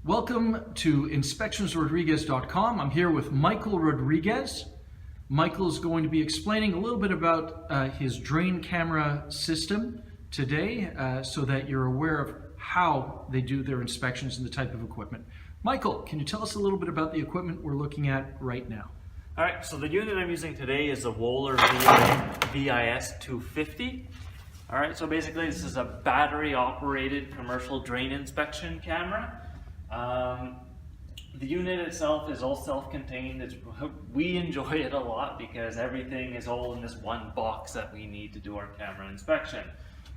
Welcome to InspectionsRodriguez.com. I'm here with Michael Rodriguez. Michael is going to be explaining a little bit about his drain camera system today so that you're aware of how they do their inspections and the type of equipment. Michael, can you tell us a little bit about the equipment we're looking at right now? All right, so the unit I'm using today is the Wohler VIS 250. All right, so basically this is a battery operated commercial drain inspection camera. The unit itself is all self-contained. We enjoy it a lot because everything is all in this one box that we need to do our camera inspection.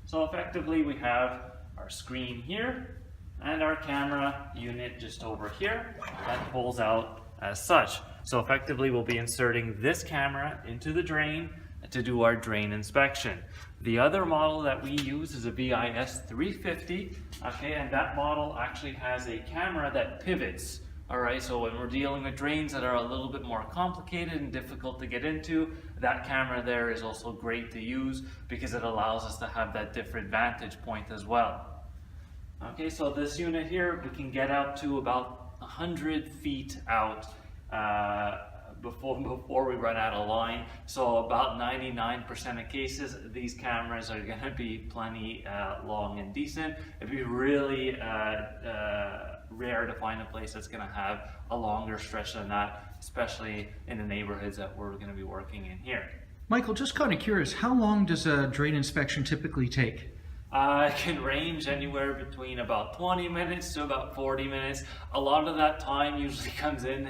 So effectively we have our screen here and our camera unit just over here that pulls out as such. So effectively we'll be inserting this camera into the drain to do our drain inspection. The other model that we use is a VIS 350, okay, and that model actually has a camera that pivots. All right, so when we're dealing with drains that are a little bit more complicated and difficult to get into, that camera there is also great to use because it allows us to have that different vantage point as well. Okay, so this unit here, we can get up to about 100 feet out before we run out of line. So about 99% of cases, these cameras are going to be plenty long and decent. It'd be really rare to find a place that's going to have a longer stretch than that, especially in the neighborhoods that we're going to be working in here. Michael, just kind of curious, how long does a drain inspection typically take? It can range anywhere between about 20 minutes to about 40 minutes. A lot of that time usually comes in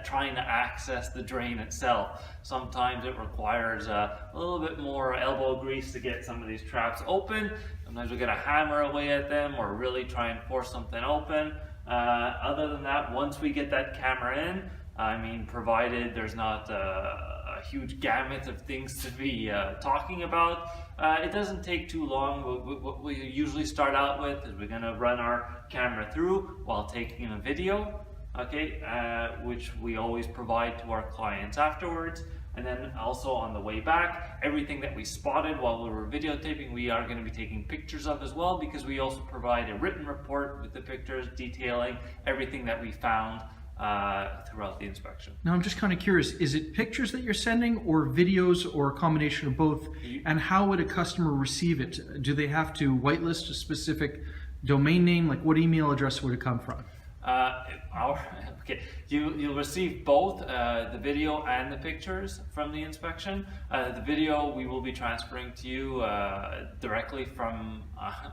trying to access the drain itself. Sometimes it requires a little bit more elbow grease to get some of these traps open. Sometimes we gotta hammer away at them or really try and force something open. Other than that, once we get that camera in, I mean, provided there's not a huge gamut of things to be talking about, it doesn't take too long. What we usually start out with is we're going to run our camera through while taking a video, okay, which we always provide to our clients afterwards. And then also on the way back, everything that we spotted while we were videotaping, we are going to be taking pictures of as well, because we also provide a written report with the pictures detailing everything that we found throughout the inspection. Now I'm just kind of curious, is it pictures that you're sending or videos or a combination of both? And how would a customer receive it? Do they have to whitelist a specific domain name? Like what email address would it come from? Okay, you'll receive both the video and the pictures from the inspection. The video we will be transferring to you directly from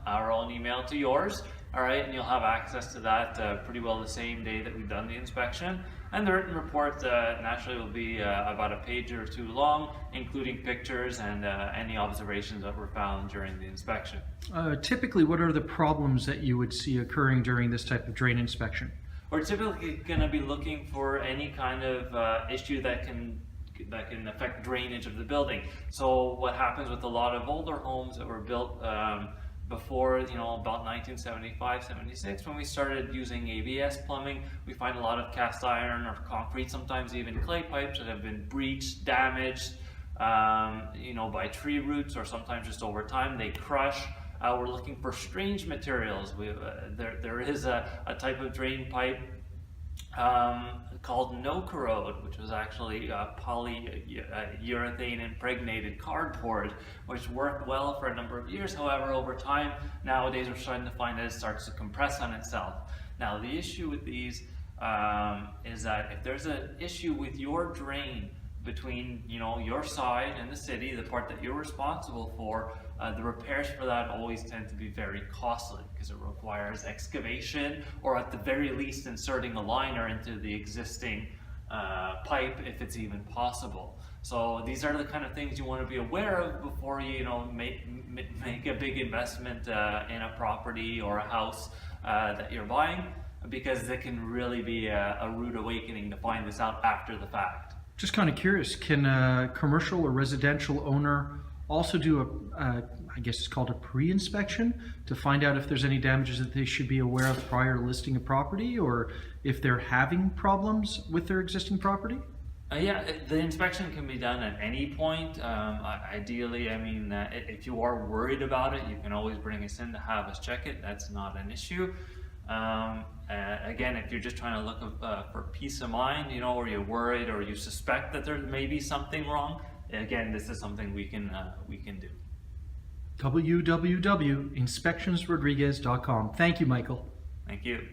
our own email to yours. All right, and you'll have access to that pretty well the same day that we've done the inspection. And the written report naturally will be about a page or two long, including pictures and any observations that were found during the inspection. Typically, what are the problems that you would see occurring during this type of drain inspection? We're typically going to be looking for any kind of issue that can affect drainage of the building. So what happens with a lot of older homes that were built before, about 1975, 76, when we started using ABS plumbing, we find a lot of cast iron or concrete, sometimes even clay pipes that have been breached, damaged, by tree roots, or sometimes just over time they crush. We're looking for strange materials. There is a type of drain pipe called no corrode, which was actually polyurethane impregnated cardboard, which worked well for a number of years. However, over time, nowadays we're starting to find that it starts to compress on itself. Now, the issue with these is that if there's an issue with your drain between your side and the city, the part that you're responsible for, the repairs for that always tend to be very costly because it requires excavation, or at the very least inserting a liner into the existing pipe if it's even possible. So these are the kind of things you want to be aware of before you make a big investment in a property or a house that you're buying, because it can really be a rude awakening to find this out after the fact. Just kind of curious, can a commercial or residential owner also do I guess it's called a pre-inspection to find out if there's any damages that they should be aware of prior to listing a property, or if they're having problems with their existing property? Yeah, the inspection can be done at any point. Ideally, if you are worried about it, you can always bring us in to have us check it. That's not an issue. again, if you're just trying to look for peace of mind, you know, or you're worried or you suspect that there may be something wrong, again, this is something we can do. www.inspectionsrodriguez.com. Thank you, Michael. Thank you.